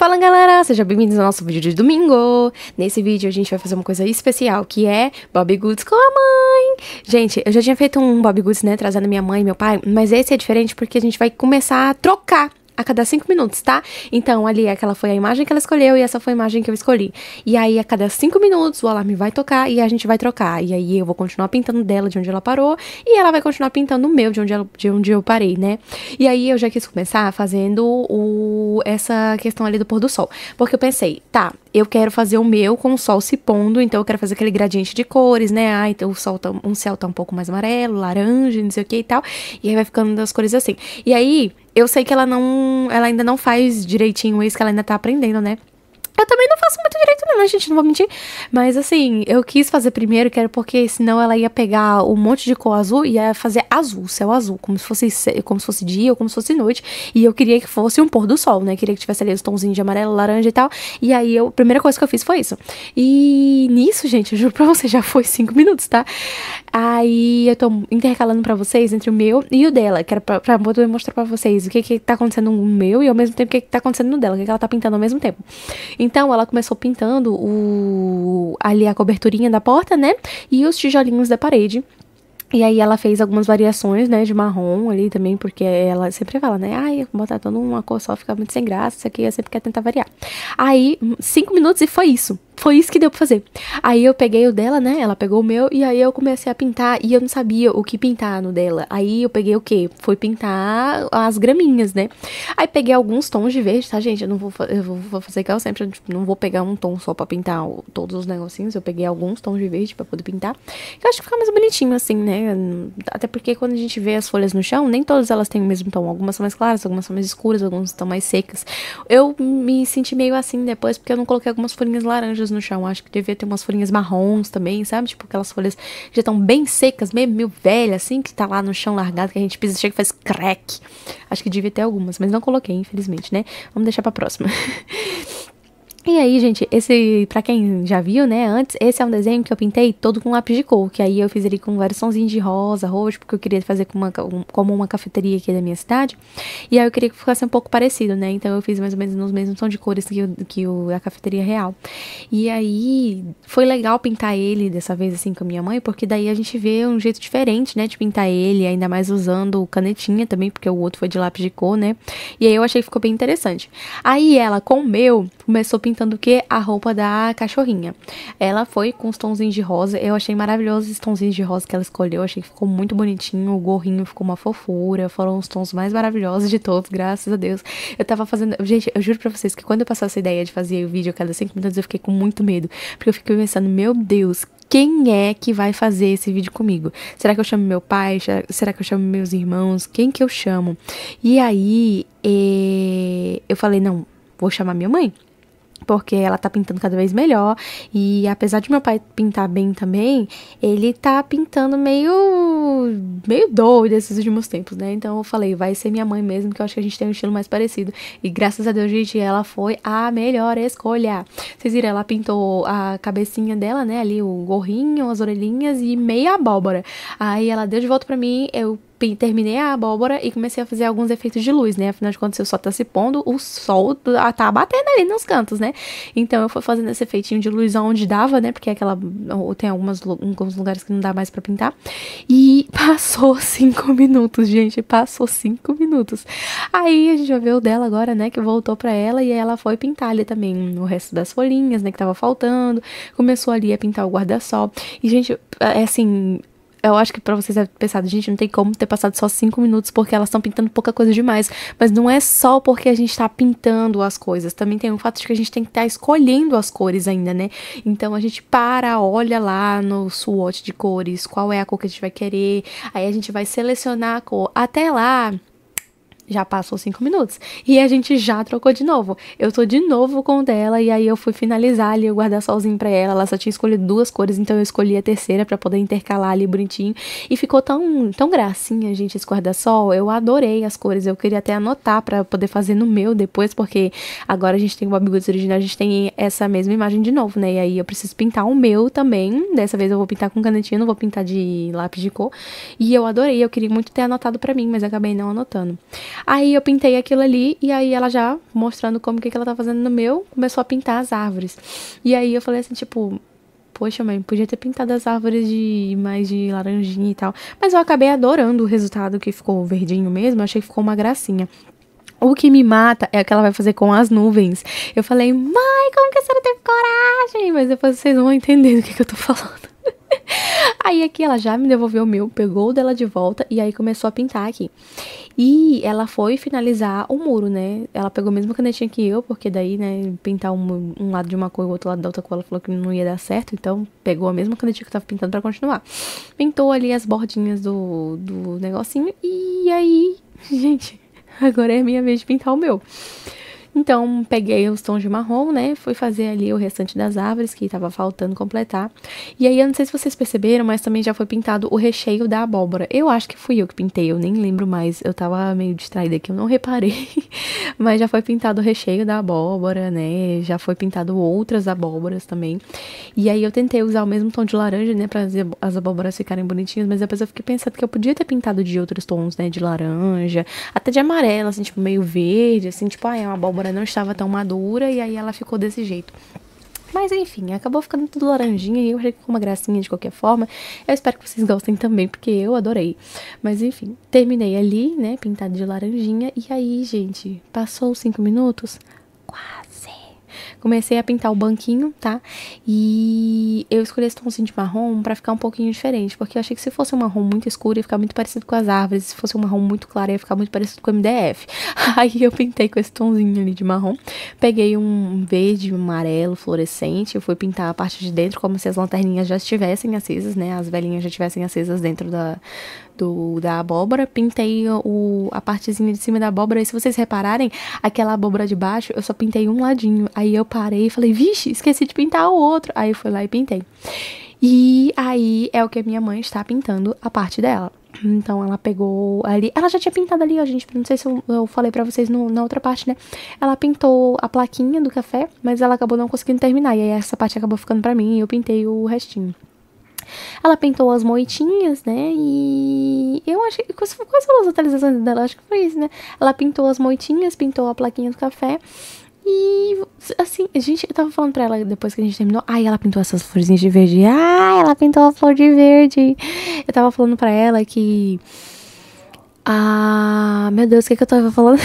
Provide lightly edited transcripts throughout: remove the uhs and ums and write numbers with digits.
Fala galera, sejam bem-vindos ao nosso vídeo de domingo. Nesse vídeo a gente vai fazer uma coisa especial, que é Bobbie Goods com a mãe. Gente, eu já tinha feito um Bobbie Goods, né, trazendo minha mãe e meu pai, mas esse é diferente porque a gente vai começar a trocar a cada 5 minutos, tá? Então, ali, aquela foi a imagem que ela escolheu e essa foi a imagem que eu escolhi. E aí, a cada 5 minutos, o alarme vai tocar e a gente vai trocar. E aí, eu vou continuar pintando dela de onde ela parou e ela vai continuar pintando o meu de onde eu parei, né? E aí, eu já quis começar fazendo essa questão ali do pôr do sol. Porque eu pensei, tá, eu quero fazer o meu com o sol se pondo, então eu quero fazer aquele gradiente de cores, né? Ah, então um céu tá um pouco mais amarelo, laranja, não sei o que e tal. E aí, vai ficando das cores assim. E aí, eu sei que ela ainda não faz direitinho isso, que ela ainda tá aprendendo, né? Eu também não faço muito direito não, gente, não vou mentir. Mas assim, eu quis fazer primeiro, que era porque senão ela ia pegar um monte de cor azul e ia fazer azul, céu azul, como se fosse dia ou como se fosse noite. E eu queria que fosse um pôr do sol, né? Queria que tivesse ali os tonzinhos de amarelo, laranja e tal. E aí, a primeira coisa que eu fiz foi isso. E nisso, gente, eu juro pra vocês, já foi 5 minutos, tá? Aí eu tô intercalando pra vocês entre o meu e o dela, que era pra poder mostrar pra vocês o que tá acontecendo no meu e ao mesmo tempo o que tá acontecendo no dela, o que ela tá pintando ao mesmo tempo. Então, ela começou pintando ali a coberturinha da porta, né? E os tijolinhos da parede. E aí ela fez algumas variações, né, de marrom ali também, porque ela sempre fala, né, ai, botar toda uma cor só fica muito sem graça, isso aqui, eu sempre quero tentar variar. Aí, 5 minutos e foi isso. Foi isso que deu pra fazer. Aí eu peguei o dela, né? Ela pegou o meu e aí eu comecei a pintar e eu não sabia o que pintar no dela. Aí eu peguei o quê? Foi pintar as graminhas, né? Aí peguei alguns tons de verde, tá, gente? Eu vou fazer igual sempre, não vou pegar um tom só pra pintar todos os negocinhos. Eu peguei alguns tons de verde pra poder pintar. Eu acho que fica mais bonitinho assim, né? Até porque quando a gente vê as folhas no chão, nem todas elas têm o mesmo tom. Algumas são mais claras, algumas são mais escuras, algumas estão mais secas. Eu me senti meio assim depois porque eu não coloquei algumas folhinhas laranjas no chão. Acho que devia ter umas folhinhas marrons também, sabe? Tipo aquelas folhas que já estão bem secas, meio velhas, assim, que tá lá no chão largado, que a gente pisa e chega e faz crack. Acho que devia ter algumas, mas não coloquei, infelizmente, né? Vamos deixar pra próxima. E aí, gente, pra quem já viu, né, antes, esse é um desenho que eu pintei todo com lápis de cor, que aí eu fiz ele com vários sonzinhos de rosa, roxo, porque eu queria fazer como uma cafeteria aqui da minha cidade, e aí eu queria que ficasse um pouco parecido, né, então eu fiz mais ou menos nos mesmos tons de cores que a cafeteria real. E aí, foi legal pintar ele dessa vez, assim, com a minha mãe, porque daí a gente vê um jeito diferente, né, de pintar ele, ainda mais usando canetinha também, porque o outro foi de lápis de cor, né, e aí eu achei que ficou bem interessante. Aí ela, com o meu, começou pintando o que? A roupa da cachorrinha. Ela foi com os tonzinhos de rosa. Eu achei maravilhosos os tonzinhos de rosa que ela escolheu. Eu achei que ficou muito bonitinho. O gorrinho ficou uma fofura. Foram os tons mais maravilhosos de todos, graças a Deus. Eu tava fazendo... Gente, eu juro pra vocês que quando eu passei essa ideia de fazer o vídeo a cada 5 minutos, eu fiquei com muito medo. Porque eu fiquei pensando, meu Deus, quem é que vai fazer esse vídeo comigo? Será que eu chamo meu pai? Será que eu chamo meus irmãos? Quem que eu chamo? E aí, eu falei, não, vou chamar minha mãe. Porque ela tá pintando cada vez melhor. E apesar de meu pai pintar bem também, ele tá pintando meio doido esses últimos tempos, né? Então eu falei, vai ser minha mãe mesmo, que eu acho que a gente tem um estilo mais parecido. E graças a Deus, gente, ela foi a melhor escolha. Vocês viram, ela pintou a cabecinha dela, né? Ali o gorrinho, as orelhinhas e meia abóbora. Aí ela deu de volta pra mim, eu terminei a abóbora e comecei a fazer alguns efeitos de luz, né? Afinal de contas, se o sol tá se pondo, o sol tá batendo ali nos cantos, né? Então, eu fui fazendo esse efeitinho de luz onde dava, né? Porque tem alguns lugares que não dá mais pra pintar. E passou 5 minutos, gente. Passou 5 minutos. Aí, a gente vai ver o dela agora, né? Que voltou pra ela e ela foi pintar ali também o resto das folhinhas, né? Que tava faltando. Começou ali a pintar o guarda-sol. E, gente, é assim... Eu acho que pra vocês é pensado, gente, não tem como ter passado só 5 minutos porque elas estão pintando pouca coisa demais. Mas não é só porque a gente tá pintando as coisas. Também tem o fato de que a gente tem que estar escolhendo as cores ainda, né? Então a gente olha lá no swatch de cores, qual é a cor que a gente vai querer. Aí a gente vai selecionar a cor. Até lá... Já passou 5 minutos. E a gente já trocou de novo. Eu tô de novo com o dela. E aí eu fui finalizar ali o guarda-solzinho pra ela. Ela só tinha escolhido 2 cores. Então eu escolhi a terceira pra poder intercalar ali bonitinho. E ficou tão gracinha, gente, esse guarda-sol. Eu adorei as cores. Eu queria até anotar pra poder fazer no meu depois. Porque agora a gente tem o Bobbie Goods original. A gente tem essa mesma imagem de novo, né? E aí eu preciso pintar o meu também. Dessa vez eu vou pintar com canetinha. Não vou pintar de lápis de cor. E eu adorei. Eu queria muito ter anotado pra mim. Mas acabei não anotando. Aí eu pintei aquilo ali, e aí ela já mostrando como que ela tá fazendo no meu, começou a pintar as árvores. E aí eu falei assim, tipo, poxa, mãe, podia ter pintado as árvores de mais de laranjinha e tal. Mas eu acabei adorando o resultado, que ficou verdinho mesmo, eu achei que ficou uma gracinha. O que me mata é o que ela vai fazer com as nuvens. Eu falei, mãe, como que a senhora teve coragem? Mas depois vocês vão entender do que eu tô falando. Aí aqui ela já me devolveu o meu, pegou o dela de volta e aí começou a pintar aqui. E ela foi finalizar o muro, né? Ela pegou a mesma canetinha que eu, porque daí, né, pintar um lado de uma cor e o outro lado da outra cor, ela falou que não ia dar certo, então pegou a mesma canetinha que eu tava pintando pra continuar. Pintou ali as bordinhas do negocinho e aí, gente, agora é a minha vez de pintar o meu. Então, peguei os tons de marrom, né? Fui fazer ali o restante das árvores que tava faltando completar. E aí, eu não sei se vocês perceberam, mas também já foi pintado o recheio da abóbora. Eu acho que fui eu que pintei, eu nem lembro mais. Eu tava meio distraída aqui, eu não reparei. Mas já foi pintado o recheio da abóbora, né? Já foi pintado outras abóboras também. E aí, eu tentei usar o mesmo tom de laranja, né? Pra as abóboras ficarem bonitinhas. Mas depois eu fiquei pensando que eu podia ter pintado de outros tons, né? De laranja, até de amarelo, assim, tipo, meio verde, assim, tipo, é uma abóbora não estava tão madura e aí ela ficou desse jeito. Mas enfim, acabou ficando tudo laranjinha e eu achei que ficou uma gracinha de qualquer forma. Eu espero que vocês gostem também, porque eu adorei. Mas enfim, terminei ali, né, pintado de laranjinha. E aí, gente, passou os 5 minutos? Quase. Comecei a pintar o banquinho, tá? E eu escolhi esse tomzinho de marrom pra ficar um pouquinho diferente, porque eu achei que se fosse um marrom muito escuro ia ficar muito parecido com as árvores, se fosse um marrom muito claro ia ficar muito parecido com o MDF. Aí eu pintei com esse tomzinho ali de marrom, peguei um verde, um amarelo fluorescente, eu fui pintar a parte de dentro como se as lanterninhas já estivessem acesas, né? As velhinhas já estivessem acesas dentro da abóbora, pintei a partezinha de cima da abóbora, e se vocês repararem, aquela abóbora de baixo, eu só pintei um ladinho, aí eu parei e falei, vixe, esqueci de pintar o outro, aí eu fui lá e pintei. E aí é o que a minha mãe está pintando a parte dela. Então ela pegou ali, ela já tinha pintado ali, ó, gente, não sei se eu falei pra vocês na outra parte, né? Ela pintou a plaquinha do café, mas ela acabou não conseguindo terminar, e aí essa parte acabou ficando pra mim, e eu pintei o restinho. Ela pintou as moitinhas, né? E eu acho que quais foram as atualizações dela? Acho que foi isso, né? Ela pintou as moitinhas, pintou a plaquinha do café. E, assim, gente, eu tava falando pra ela depois que a gente terminou. Ai, ela pintou essas florzinhas de verde. Ai, ela pintou a flor de verde. Eu tava falando pra ela que... Ah, meu Deus, o que eu tava falando?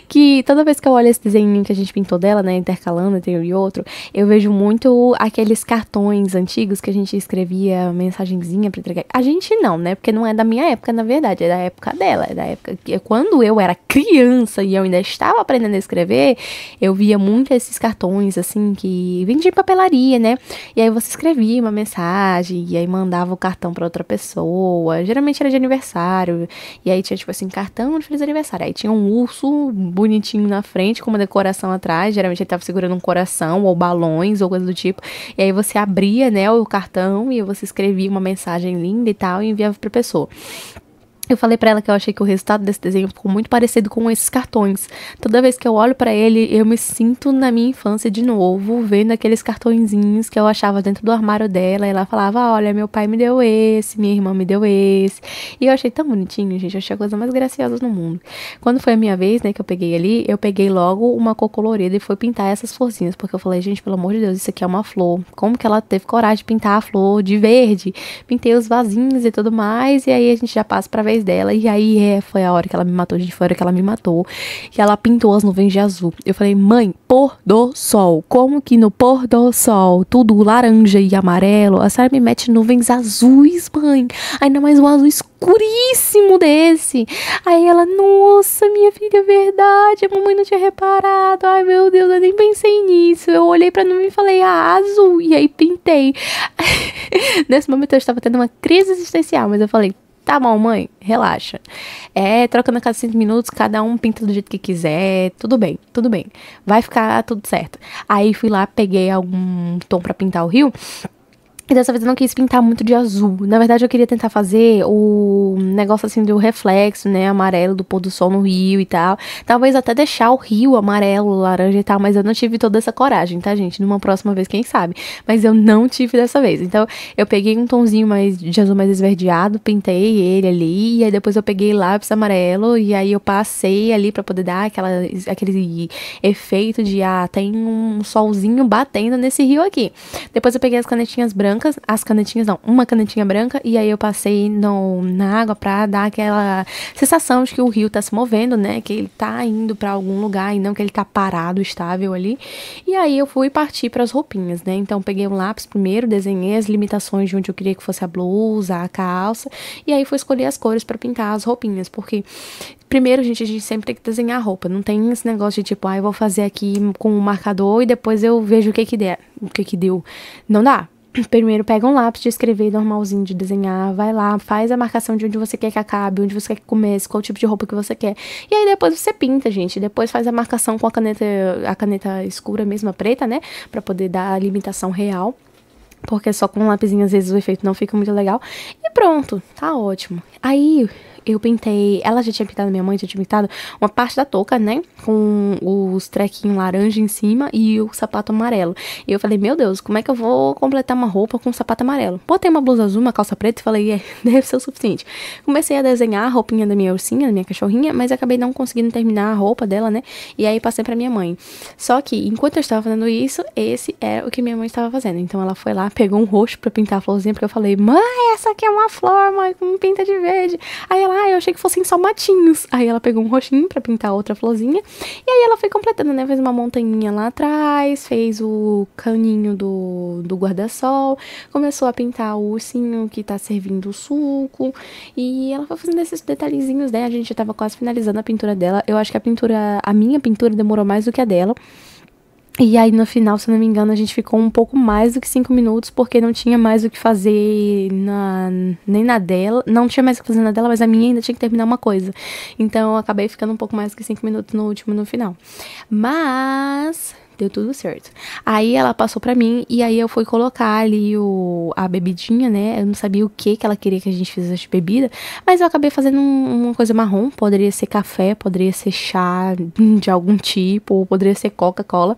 Que toda vez que eu olho esse desenho que a gente pintou dela, né, intercalando entre um e outro, eu vejo muito aqueles cartões antigos que a gente escrevia mensagenzinha pra entregar. A gente não, né, porque não é da minha época, na verdade, é da época dela, é da época que quando eu era criança e eu ainda estava aprendendo a escrever, eu via muito esses cartões, assim, que vendia em papelaria, né, e aí você escrevia uma mensagem e aí mandava o cartão pra outra pessoa, geralmente era de aniversário, e aí tinha, tipo assim, cartão de feliz aniversário, aí tinha um urso bonitinho na frente, com uma decoração atrás, geralmente ele tava segurando um coração, ou balões, ou coisa do tipo, e aí você abria, né, o cartão, e você escrevia uma mensagem linda e tal, e enviava pra pessoa. Eu falei pra ela que eu achei que o resultado desse desenho ficou muito parecido com esses cartões. Toda vez que eu olho pra ele, eu me sinto na minha infância de novo, vendo aqueles cartõezinhos que eu achava dentro do armário dela. E ela falava, olha, meu pai me deu esse, minha irmã me deu esse. E eu achei tão bonitinho, gente. Eu achei a coisa mais graciosa no mundo. Quando foi a minha vez, né, que eu peguei ali, eu peguei logo uma cor colorida e fui pintar essas florzinhas. Porque eu falei, gente, pelo amor de Deus, isso aqui é uma flor. Como que ela teve coragem de pintar a flor de verde? Pintei os vasinhos e tudo mais. E aí a gente já passa pra vez dela, e aí foi a hora que ela me matou, gente, foi a hora que ela me matou, e ela pintou as nuvens de azul. Eu falei, mãe, pôr do sol, como que no pôr do sol, tudo laranja e amarelo, a senhora me mete nuvens azuis, mãe, ainda mais um azul escuríssimo desse. Aí ela, nossa, minha filha, é verdade, a mamãe não tinha reparado, ai meu Deus, eu nem pensei nisso. Eu olhei pra nuvem e falei, azul, e aí pintei. Nesse momento eu estava tendo uma crise existencial, mas eu falei, tá bom, mãe, relaxa. Trocando a cada 5 minutos, cada um pinta do jeito que quiser, tudo bem, vai ficar tudo certo. Aí fui lá, peguei algum tom pra pintar o rio, E dessa vez eu não quis pintar muito de azul. Na verdade, eu queria tentar fazer o negócio assim do reflexo, né? Amarelo do pôr do sol no rio e tal. Talvez até deixar o rio amarelo, laranja e tal. Mas eu não tive toda essa coragem, tá, gente? Numa próxima vez, quem sabe? Mas eu não tive dessa vez. Então, eu peguei um tomzinho mais de azul mais esverdeado, pintei ele ali. E aí depois eu peguei lápis amarelo. E aí eu passei ali pra poder dar aquele efeito de, tem um solzinho batendo nesse rio aqui. Depois eu peguei as canetinhas brancas. Uma canetinha branca, e aí eu passei na água pra dar aquela sensação de que o rio tá se movendo, né, que ele tá indo pra algum lugar e não que ele tá parado, estável ali. E aí eu fui partir pras roupinhas, né, então peguei um lápis primeiro, desenhei as limitações de onde eu queria que fosse a blusa, a calça, e aí fui escolher as cores pra pintar as roupinhas, porque primeiro, gente, a gente sempre tem que desenhar a roupa. Não tem esse negócio de tipo, eu vou fazer aqui com um marcador e depois eu vejo o que que deu. Não dá. Primeiro pega um lápis de escrever normalzinho, de desenhar, vai lá, faz a marcação de onde você quer que acabe, onde você quer que comece, qual tipo de roupa que você quer. E aí depois você pinta, gente. Depois faz a marcação com a caneta escura mesmo, a preta, né? Pra poder dar a limitação real. Porque só com um lapisinho, às vezes, o efeito não fica muito legal. E pronto, tá ótimo. Aí eu pintei, ela já tinha pintado, minha mãe já tinha pintado uma parte da touca, né, com os trequinhos laranja em cima e o sapato amarelo. E eu falei, meu Deus, como é que eu vou completar uma roupa com um sapato amarelo? Botei uma blusa azul, uma calça preta e falei, deve ser o suficiente. Comecei a desenhar a roupinha da minha ursinha, da minha cachorrinha, mas acabei não conseguindo terminar a roupa dela, né, e aí passei pra minha mãe. Só que, enquanto eu estava fazendo isso, esse era o que minha mãe estava fazendo. Então ela foi lá, pegou um roxo pra pintar a florzinha, porque eu falei, mãe, essa aqui é uma flor, mãe, com pinta de verde. Aí ela, eu achei que fossem só matinhos. Aí ela pegou um roxinho pra pintar outra florzinha. E aí ela foi completando, né? Fez uma montanhinha lá atrás, fez o caninho do guarda-sol, começou a pintar o ursinho que tá servindo o suco. E ela foi fazendo esses detalhezinhos, né? A gente tava quase finalizando a pintura dela. Eu acho que a minha pintura demorou mais do que a dela. E aí, no final, se eu não me engano, a gente ficou um pouco mais do que 5 minutos, porque não tinha mais o que fazer nem na dela. Não tinha mais o que fazer na dela, mas a minha ainda tinha que terminar uma coisa. Então, eu acabei ficando um pouco mais do que 5 minutos no final. Mas deu tudo certo. Aí ela passou pra mim e aí eu fui colocar ali a bebidinha, né? Eu não sabia o que ela queria que a gente fizesse de bebida, mas eu acabei fazendo uma coisa marrom. Poderia ser café, poderia ser chá de algum tipo, ou poderia ser Coca-Cola.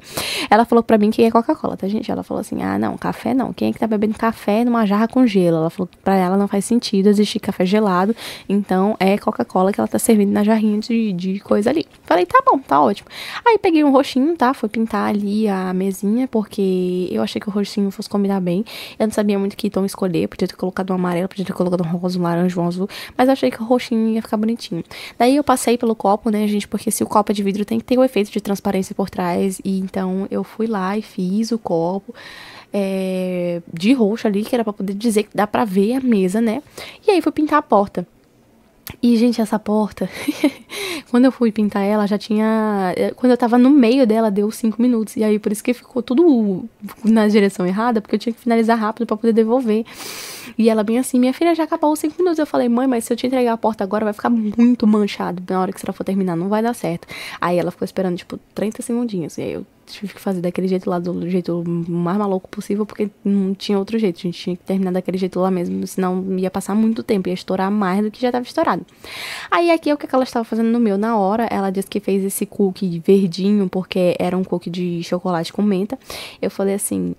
Ela falou pra mim que é Coca-Cola, tá, gente? Ela falou assim, não, café não. Quem é que tá bebendo café numa jarra com gelo? Ela falou que pra ela não faz sentido existir café gelado, então é Coca-Cola que ela tá servindo na jarrinha de coisa ali. Falei, tá bom, tá ótimo. Aí peguei um roxinho, tá? Fui pintar ali a mesinha, porque eu achei que o roxinho fosse combinar bem. Eu não sabia muito que tom escolher, podia ter colocado um amarelo, podia ter colocado um rosa, um laranja, um azul, mas eu achei que o roxinho ia ficar bonitinho. Daí eu passei pelo copo, né, gente, porque se o copo é de vidro tem que ter o efeito de transparência por trás, e então eu fui lá e fiz o copo de roxo ali, que era pra poder dizer que dá pra ver a mesa, né, e aí fui pintar a porta. E, gente, essa porta, quando eu fui pintar ela, já tinha... Quando eu tava no meio dela, deu 5 minutos. E aí, por isso que ficou tudo na direção errada, porque eu tinha que finalizar rápido pra poder devolver. E ela bem assim, minha filha, já acabou os 5 minutos. Eu falei, mãe, mas se eu te entregar a porta agora, vai ficar muito manchado na hora que você for terminar, não vai dar certo. Aí ela ficou esperando, tipo, 30 segundinhos. E aí eu tive que fazer daquele jeito lá, do jeito mais maluco possível, porque não tinha outro jeito. A gente tinha que terminar daquele jeito lá mesmo, senão ia passar muito tempo, ia estourar mais do que já tava estourado. Aí aqui é o que ela estava fazendo no meu. Na hora, ela disse que fez esse cookie verdinho, porque era um cookie de chocolate com menta. Eu falei assim,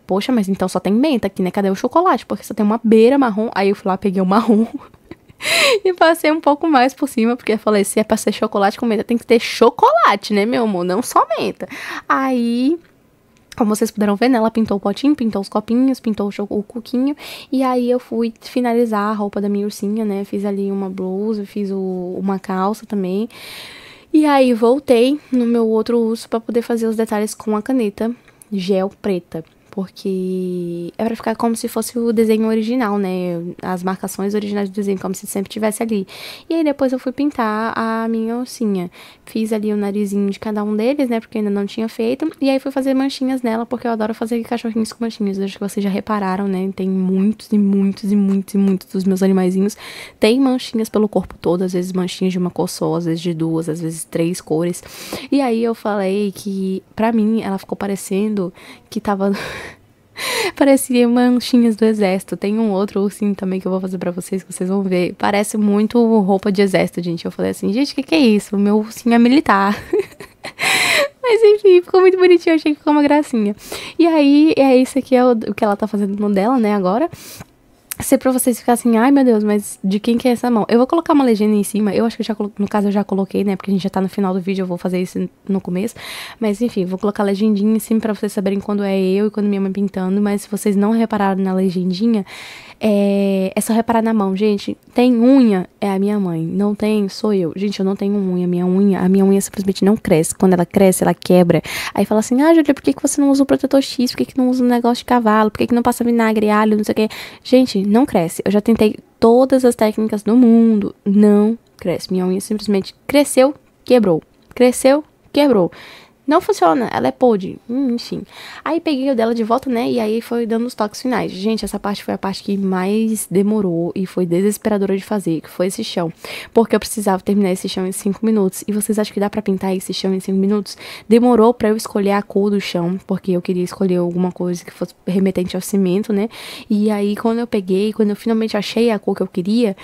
poxa, mas então só tem menta aqui, né? Cadê o chocolate? Porque só tem uma beira marrom. Aí eu fui lá, peguei o marrom e passei um pouco mais por cima, porque eu falei, se é pra ser chocolate com menta, tem que ter chocolate, né, meu amor? Não só menta. Aí, como vocês puderam ver, né, ela pintou o potinho, pintou os copinhos, pintou o coquinho. E aí eu fui finalizar a roupa da minha ursinha, né, fiz ali uma blusa, fiz uma calça também. E aí voltei no meu outro urso pra poder fazer os detalhes com a caneta gel preta, porque é pra ficar como se fosse o desenho original, né, as marcações originais do desenho, como se sempre tivesse ali. E aí depois eu fui pintar a minha ursinha, fiz ali o narizinho de cada um deles, né, porque ainda não tinha feito, e aí fui fazer manchinhas nela, porque eu adoro fazer cachorrinhos com manchinhas. Acho que vocês já repararam, né, tem muitos e muitos e muitos e muitos dos meus animaizinhos tem manchinhas pelo corpo todo, às vezes manchinhas de uma cor só, às vezes de duas, às vezes 3 cores. E aí eu falei que, pra mim, ela ficou parecendo que tava Parecia manchinhas do exército. Tem um outro ursinho também que eu vou fazer pra vocês, que vocês vão ver. Parece muito roupa de exército, gente. Eu falei assim, gente, o que é isso? O meu ursinho é militar. Mas enfim, ficou muito bonitinho, achei que ficou uma gracinha. E aí, isso aqui é o que ela tá fazendo no dela, né, agora. Se pra vocês ficarem assim, ai meu Deus, mas de quem que é essa mão? Eu vou colocar uma legenda em cima, eu acho que no caso eu já coloquei, né, porque a gente já tá no final do vídeo, eu vou fazer isso no começo. Mas enfim, vou colocar a legendinha em cima pra vocês saberem quando é eu e quando minha mãe pintando. Mas se vocês não repararam na legendinha, é só reparar na mão, gente. Tem unha, é a minha mãe. Não tem, sou eu. Gente, eu não tenho unha. A minha unha simplesmente não cresce. Quando ela cresce, ela quebra. Aí fala assim, ah, Júlia, por que você não usa o protetor X? Por que não usa um negócio de cavalo? Por que não passa vinagre, alho, não sei o quê? Gente, não cresce. Eu já tentei todas as técnicas do mundo. Não cresce. Minha unha simplesmente cresceu, quebrou. Cresceu, quebrou. Não funciona, ela é podre, enfim. Aí peguei o dela de volta, né, e aí foi dando os toques finais. Gente, essa parte foi a parte que mais demorou e foi desesperadora de fazer, que foi esse chão. Porque eu precisava terminar esse chão em 5 minutos. E vocês acham que dá pra pintar esse chão em 5 minutos? Demorou pra eu escolher a cor do chão, porque eu queria escolher alguma coisa que fosse remetente ao cimento, né. E aí, quando eu finalmente achei a cor que eu queria,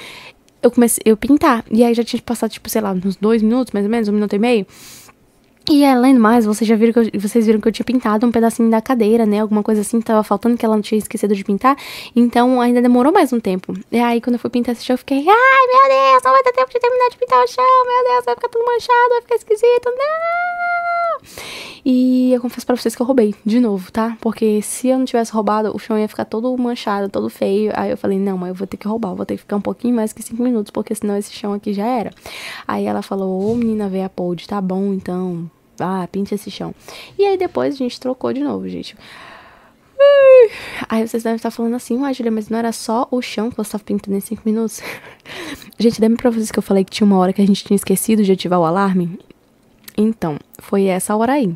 eu comecei a pintar. E aí já tinha passado, tipo, sei lá, uns 2 minutos, mais ou menos, 1 minuto e meio. E além do mais, vocês viram que eu tinha pintado um pedacinho da cadeira, né? Alguma coisa assim que tava faltando, que ela não tinha esquecido de pintar. Então, ainda demorou mais um tempo. E aí, quando eu fui pintar esse chão, eu fiquei, ai, meu Deus, não vai dar tempo de terminar de pintar o chão, meu Deus, vai ficar tudo manchado, vai ficar esquisito, não! E eu confesso pra vocês que eu roubei, de novo, tá? Porque se eu não tivesse roubado, o chão ia ficar todo manchado, todo feio. Aí eu falei, não, mas eu vou ter que roubar, vou ter que ficar um pouquinho mais que 5 minutos, porque senão esse chão aqui já era. Aí ela falou, ô menina, veia podre, tá bom, então, pinte esse chão. E aí depois a gente trocou de novo, gente. Aí vocês devem estar falando assim, Julia, mas não era só o chão que você estava pintando em 5 minutos? Gente, lembra pra vocês que eu falei que tinha uma hora que a gente tinha esquecido de ativar o alarme? Então, foi essa hora aí.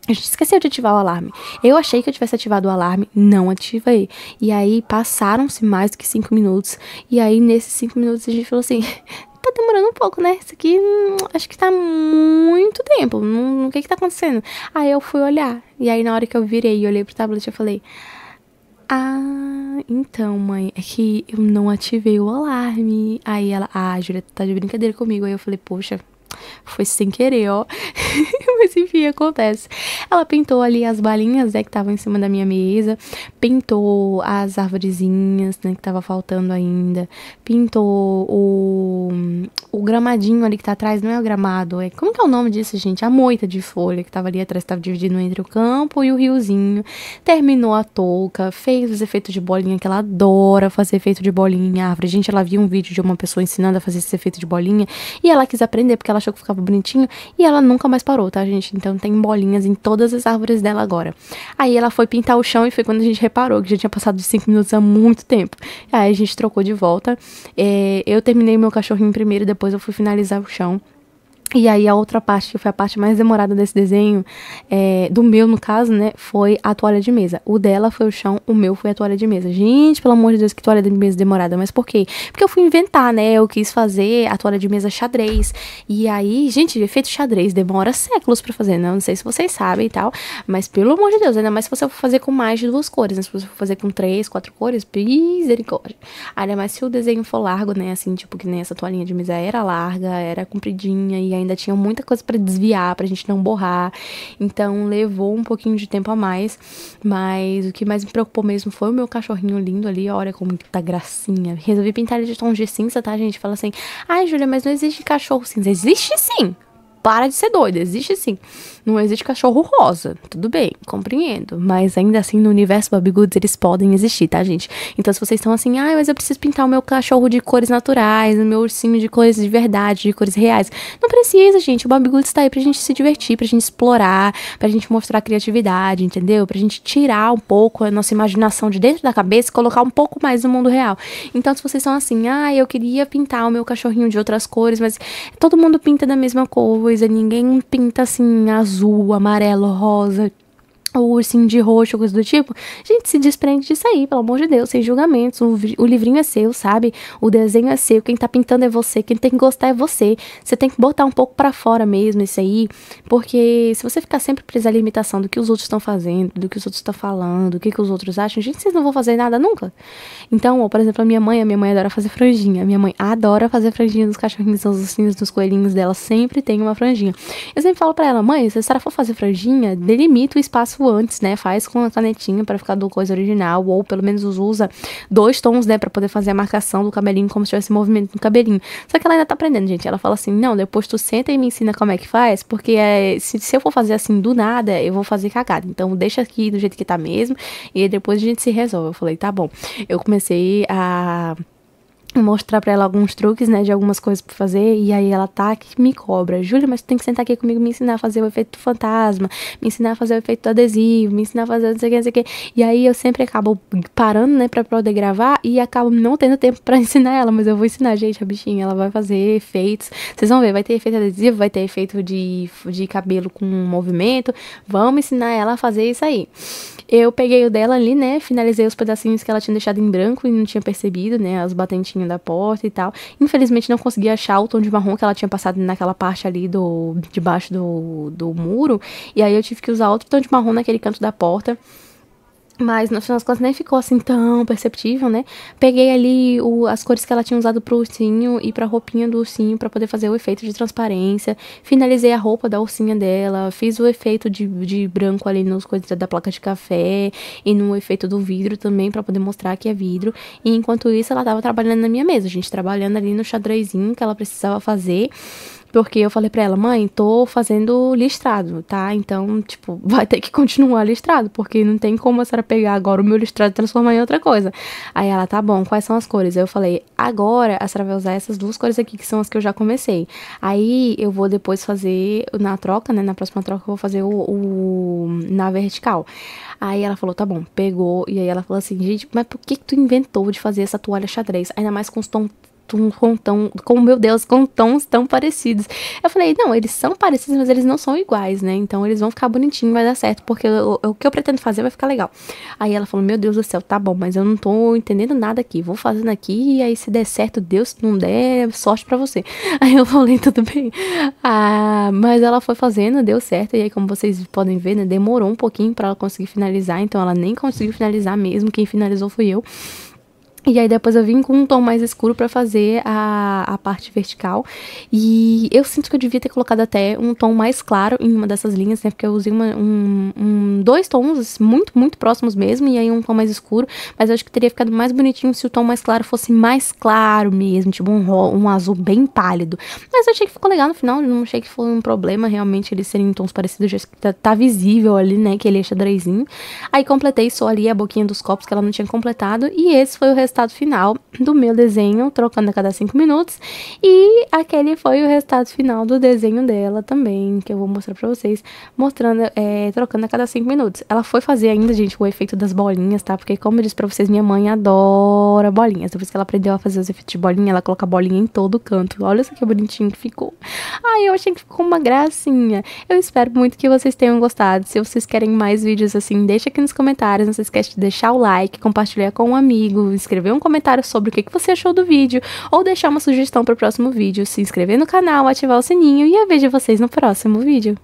A gente esqueceu de ativar o alarme. Eu achei que eu tivesse ativado o alarme, não ativei. E aí passaram-se mais do que 5 minutos. E aí nesses 5 minutos a gente falou assim, tá demorando um pouco, né? Isso aqui acho que tá muito tempo. O que tá acontecendo? Aí eu fui olhar. E aí na hora que eu virei e olhei pro tablet, eu falei, então, mãe, é que eu não ativei o alarme. Aí ela, Júlia, tá de brincadeira comigo. Aí eu falei, poxa, foi sem querer, ó. Mas enfim, acontece. Ela pintou ali as balinhas, né, que estavam em cima da minha mesa. Pintou as arvorezinhas, né, que tava faltando ainda. Pintou o gramadinho ali que tá atrás. Não é o gramado, como que é o nome disso, gente? A moita de folha que tava ali atrás, tava dividindo entre o campo e o riozinho. Terminou a touca, fez os efeitos de bolinha, que ela adora fazer efeito de bolinha em árvore. Gente, ela viu um vídeo de uma pessoa ensinando a fazer esse efeito de bolinha e ela quis aprender porque ela achou que ficava bonitinho e ela nunca mais parou, tá, gente? Então tem bolinhas em todas as árvores dela agora. Aí ela foi pintar o chão e foi quando a gente reparou que já tinha passado de 5 minutos há muito tempo. Aí a gente trocou de volta. Eu terminei o meu cachorrinho primeiro, depois eu fui finalizar o chão. E aí a outra parte, que foi a parte mais demorada desse desenho, do meu no caso, né, foi a toalha de mesa. O dela foi o chão, o meu foi a toalha de mesa. Gente, pelo amor de Deus, que toalha de mesa demorada. Mas por quê? Porque eu fui inventar, né, eu quis fazer a toalha de mesa xadrez. E aí, gente, efeito xadrez demora séculos pra fazer, né? Não sei se vocês sabem e tal, mas pelo amor de Deus, ainda mais se você for fazer com mais de 2 cores, né? Se você for fazer com 3, 4 cores, misericórdia. Ainda mais se o desenho for largo, né, assim, tipo, que nem essa toalhinha de mesa era larga, era compridinha e ainda tinha muita coisa pra desviar, pra gente não borrar. Então levou um pouquinho de tempo a mais. Mas o que mais me preocupou mesmo foi o meu cachorrinho lindo ali. Olha como tá gracinha. Resolvi pintar ele de tom de cinza, tá, gente? Fala assim, Júlia, mas não existe cachorro cinza. Existe sim! Para de ser doida, existe sim. Não existe cachorro rosa, tudo bem, compreendo. Mas ainda assim, no universo Bobbie Goods, eles podem existir, tá, gente? Então, se vocês estão assim, mas eu preciso pintar o meu cachorro de cores naturais, o meu ursinho de cores de verdade, de cores reais. Não precisa, gente. O Bobbie Goods tá aí pra gente se divertir, pra gente explorar, pra gente mostrar criatividade, entendeu? Pra gente tirar um pouco a nossa imaginação de dentro da cabeça e colocar um pouco mais no mundo real. Então, se vocês estão assim, eu queria pintar o meu cachorrinho de outras cores, mas todo mundo pinta da mesma coisa, ninguém pinta assim azul, amarelo, rosa, o ursinho de roxo, coisa do tipo, gente, se desprende disso aí, pelo amor de Deus, sem julgamentos, o livrinho é seu, sabe? O desenho é seu, quem tá pintando é você, quem tem que gostar é você. Você tem que botar um pouco pra fora mesmo isso aí, porque se você ficar sempre presa à limitação do que os outros estão fazendo, do que os outros estão falando, do que os outros acham, gente, vocês não vão fazer nada nunca. Então, ó, por exemplo, a minha mãe adora fazer franjinha, a minha mãe adora fazer franjinha dos cachorrinhos, dos ursinhos, dos coelhinhos dela, sempre tem uma franjinha. Eu sempre falo pra ela, mãe, se a senhora for fazer franjinha, delimita o espaço antes, né? Faz com a canetinha pra ficar do coisa original, ou pelo menos usa 2 tons, né? Pra poder fazer a marcação do cabelinho como se tivesse movimento no cabelinho. Só que ela ainda tá aprendendo, gente. Ela fala assim, não, depois tu senta e me ensina como é que faz, porque se eu for fazer assim do nada, eu vou fazer cagada. Então deixa aqui do jeito que tá mesmo, e aí depois a gente se resolve. Eu falei, tá bom. Eu comecei a mostrar pra ela alguns truques, né, de algumas coisas pra fazer, e aí ela tá que me cobra, Júlia, mas tu tem que sentar aqui comigo, me ensinar a fazer o efeito do fantasma, me ensinar a fazer o efeito do adesivo, me ensinar a fazer não sei o que, e aí eu sempre acabo parando, né, pra poder gravar, e acabo não tendo tempo pra ensinar ela, mas eu vou ensinar, gente, a bichinha, ela vai fazer efeitos, vocês vão ver, vai ter efeito adesivo, vai ter efeito de cabelo com movimento, vamos ensinar ela a fazer isso aí. Eu peguei o dela ali, né, finalizei os pedacinhos que ela tinha deixado em branco e não tinha percebido, né, as batentinhas da porta e tal. Infelizmente não consegui achar o tom de marrom que ela tinha passado naquela parte ali debaixo do muro, e aí eu tive que usar outro tom de marrom naquele canto da porta. Mas no final das contas nem ficou assim tão perceptível, né? Peguei ali as cores que ela tinha usado pro ursinho e pra roupinha do ursinho pra poder fazer o efeito de transparência. Finalizei a roupa da ursinha dela, fiz o efeito de branco ali nos coisas da placa de café e no efeito do vidro também pra poder mostrar que é vidro. E enquanto isso ela tava trabalhando na minha mesa, gente, trabalhando ali no xadrezinho que ela precisava fazer. Porque eu falei pra ela, mãe, tô fazendo listrado, tá? Então, tipo, vai ter que continuar listrado, porque não tem como a senhora pegar agora o meu listrado e transformar em outra coisa. Aí ela, tá bom, quais são as cores? Aí eu falei, agora a senhora vai usar essas 2 cores aqui, que são as que eu já comecei. Aí eu vou depois fazer, na troca, né, na próxima troca eu vou fazer na vertical. Aí ela falou, tá bom, pegou, e aí ela falou assim, gente, mas por que tu inventou de fazer essa toalha xadrez? Ainda mais com os tons meu Deus, com tons tão parecidos. Eu falei, não, eles são parecidos, mas eles não são iguais, né? Então eles vão ficar bonitinhos, vai dar certo, porque o que eu pretendo fazer vai ficar legal. Aí ela falou, meu Deus do céu, tá bom, mas eu não tô entendendo nada aqui, vou fazendo aqui, e aí se der certo, Deus, se não der, sorte pra você. Aí eu falei, tudo bem. Mas ela foi fazendo, deu certo, e aí como vocês podem ver, né, demorou um pouquinho pra ela conseguir finalizar, então ela nem conseguiu finalizar mesmo, quem finalizou fui eu. E aí depois eu vim com um tom mais escuro pra fazer a parte vertical. E eu sinto que eu devia ter colocado até um tom mais claro em uma dessas linhas, né? Porque eu usei 2 tons muito, muito próximos mesmo. E aí um tom mais escuro. Mas eu acho que teria ficado mais bonitinho se o tom mais claro fosse mais claro mesmo. Tipo um azul bem pálido. Mas eu achei que ficou legal no final. Não achei que foi um problema realmente eles serem em tons parecidos. Já tá visível ali, né? Que ele é xadrezinho. Aí completei só ali a boquinha dos copos que ela não tinha completado. E esse foi o resultado final do meu desenho, trocando a cada 5 minutos. E aquele foi o resultado final do desenho dela também, que eu vou mostrar pra vocês, mostrando, trocando a cada 5 minutos. Ela foi fazer ainda, gente, o efeito das bolinhas, tá? Porque como eu disse pra vocês, minha mãe adora bolinhas. Depois que ela aprendeu a fazer os efeitos de bolinha, ela coloca bolinha em todo canto. Olha isso que bonitinho que ficou. Ai, eu achei que ficou uma gracinha. Eu espero muito que vocês tenham gostado. Se vocês querem mais vídeos assim, deixa aqui nos comentários. Não se esquece de deixar o like, compartilhar com um amigo, escrever um comentário sobre o que você achou do vídeo, ou deixar uma sugestão para o próximo vídeo, se inscrever no canal, ativar o sininho, e eu vejo vocês no próximo vídeo.